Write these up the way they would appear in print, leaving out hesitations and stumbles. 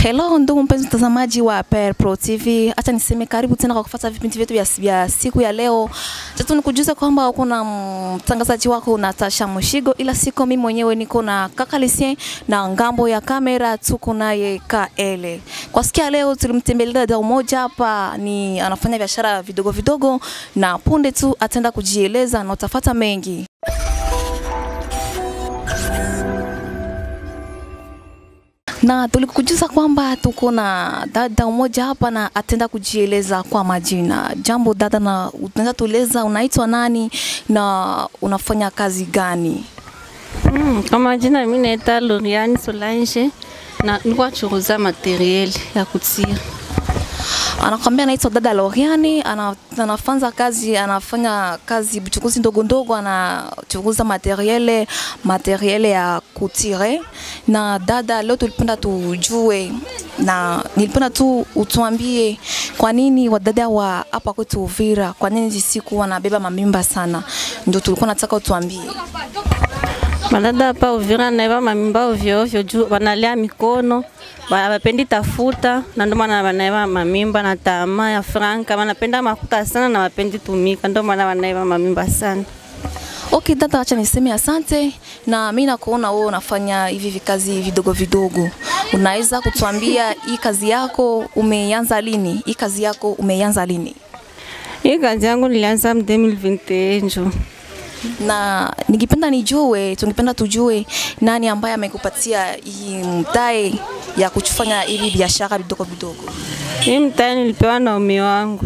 Hello ndugu mpenzi mtazamaji wa Per Pro TV. Acha niseme karibu tena kwa kufuata vipindi vyetu vya siku ya leo. Tatu nikujuza kwamba kuna mtangazaji wako Natasha Mushigo, ila siko mimi mwenyewe, niko na kaka Lucien na ngambo ya kamera tuko naye KL. Kwa siku ya leo tulimtembelea dada mmoja hapa, ni anafanya biashara vidogo vidogo na punde tu ataenda kujieleza na utafuata mengi. Na tulikujuza kwamba tuko na dada mmoja hapa na atenda kujieleza kwa majina. Jambo dada, na unaweza tueleza unaitwa nani na unafanya kazi gani? Kwa majina mimi naitwa Loriane Solange na nilikuwa churuza materiel ya kutia. Anakuambia anaitwa dada Loriane, anafanya kazi buchukuzi ndogo ndogo, anachukuza materiel ya kutire. Na dada, leo tulipenda tujue na nilipenda tu utuambie kwa nini wadada wa hapa kwetu Uvira, kwa nini siku wanabeba mamimba sana, ndio tulikuwa nataka utuambie. Madada hapa Uvira na mamimba ovyo ovyo juu wanalea mikono, wapendi tafuta, na ndio maana wanaiba mamimba na tamaa ya franka, wanapenda makuta sana na wapendi tumika, ndio maana wanaiba mamimba sana. Okay dada, acha niseme asante, na mimi nakuona wewe unafanya hivi kazi vidogo vidogo. Unaweza kutuambia hii kazi yako umeanza lini? Hii kazi yangu nilianza 2021. Na tungependa tujue nani ambaye amekupatia hii mtae ya kufanya hivi biashara vidogo vidogo. Hii mtae nilipewa na mume wangu.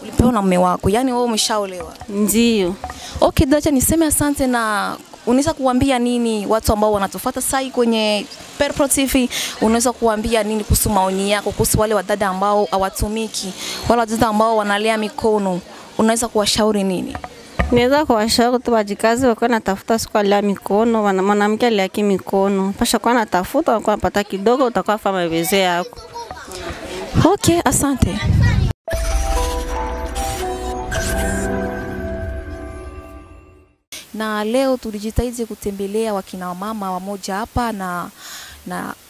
Ulipewa na mume wako? Yaani wewe umeshaolewa? Ndio. Okay dada, niseme asante. Na unaweza kuambia nini watu ambao wanatufuata sasa kwenye Per Pro TV? Unaweza kuambia nini kuhusu maoni yako kuhusu wale wadada ambao hawatumiki, wale wadada ambao wanalea mikono? Unaweza kuwashauri nini? Naweza kuwashauri tu wajikaze, wako natafuta siku alea mikono, mwanamke alea mikono. Pasha kwa natafuta, wako napata kidogo, utakuwa fanya mabeze yako. Okay, asante. Na leo tulijitahidi kutembelea wakina mama wamoja hapa na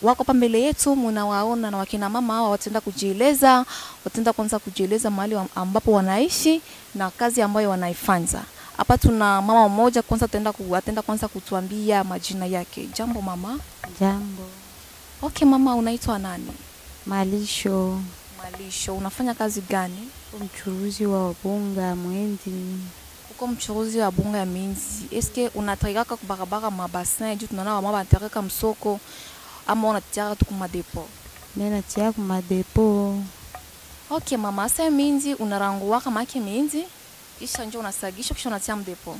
wako hapa mbele yetu, mnawaona, na wakina mama hawa wataenda kwanza kujieleza mahali ambapo wanaishi na kazi ambayo wanaifanya. Hapa tuna mama mmoja, kwanza ataenda kwanza kutuambia majina yake. Jambo mama. Jambo. Okay mama, unaitwa nani? Malisho. Malisho, unafanya kazi gani? Mchuruzi wa bunga mwendi. Uko mchuruzi wa bunga ya minzi. Eske unatarika kwa barabara mabasin juu tunaona mama anatarika msoko, ama unatiaka tu kwa depo? Mimi natia kwa depo. Okay mama, sasa minzi unarangua kama yake minzi kisha njoo unasagisha kisha unatia mdepo.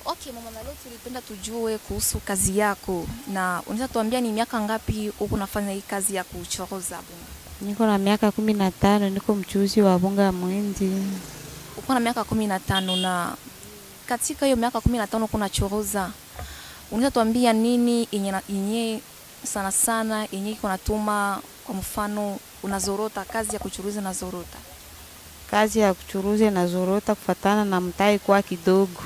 Okay mama, na leo tulipenda tujue kuhusu kazi yako, na unaweza tuambia ni miaka ngapi uko unafanya hii kazi ya kuchuruza bunga? Niko na miaka 15, niko mchuruzi wa bunga mwendi. Uko na miaka 15, na katika hiyo miaka 15 kuna churuza, unaweza tuambia nini yenye sana sana yenye iko natuma, kwa mfano unazorota, kazi ya kuchuruza na zorota? Kazi ya kuchuruza na zorota kufatana na mtai kwa kidogo.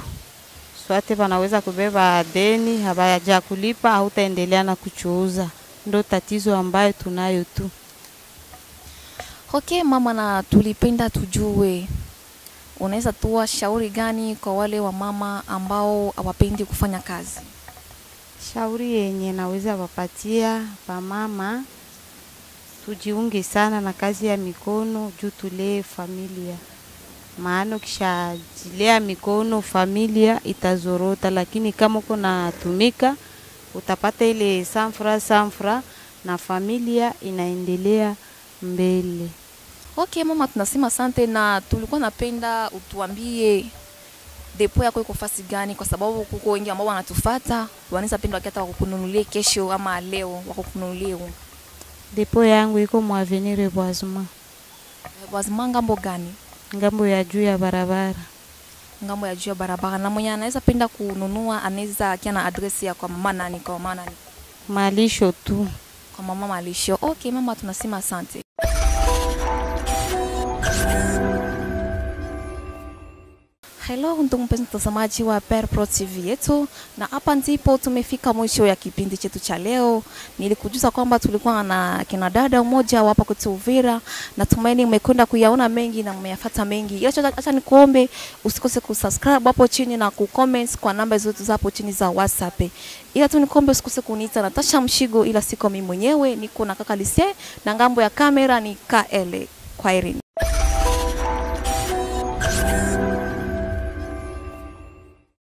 Swate wanaweza kubeba deni, habaja kulipa, hautaendelea na kuchuruza. Ndio tatizo ambayo tunayo tu. Okay mama, na tulipenda tujue unaweza toa shauri gani kwa wale wa mama ambao hawapendi kufanya kazi? Shauri yenye naweza wapatia pa mama, tujiunge sana na kazi ya mikono juu tulee familia. Maana ukishajilea mikono familia itazorota, lakini kama uko natumika utapata ile samfra na familia inaendelea mbele. Okay mama, tunasema asante, na tulikuwa napenda utuambie depo yako iko fasi gani, kwa sababu kuko wengi ambao wanatufuata wanaweza penda wakati wakukununulie kesho ama leo wakukununulie. Depo yangu iko mu Avenir Boisement. Boisement ngambo gani? Ngambo ya juu ya barabara. Ngambo ya juu ya barabara. Na mwenye anaweza penda kununua anaweza kia na address ya kwa mama nani? Kwa mama nani? Malisho tu. Kwa mama Malisho. Okay mama, tunasema asante. Hello ndugu mpenzi mtazamaji wa Per Pro TV yetu, na hapa ndipo tumefika mwisho ya kipindi chetu cha leo. Nilikujuza kwamba tulikuwa na kina dada mmoja hapa kwetu Uvira. Natumaini umekwenda kuyaona mengi na umeyafuata mengi. Ila acha nikuombe usikose kusubscribe hapo chini na kucomment kwa namba zetu hapo chini za WhatsApp. Ila tu nikuombe usikose kuniita Natasha Mshigo, ila siko mimi mwenyewe, niko na kaka Lisie na ngambo ya kamera ni KL. Kwaherini.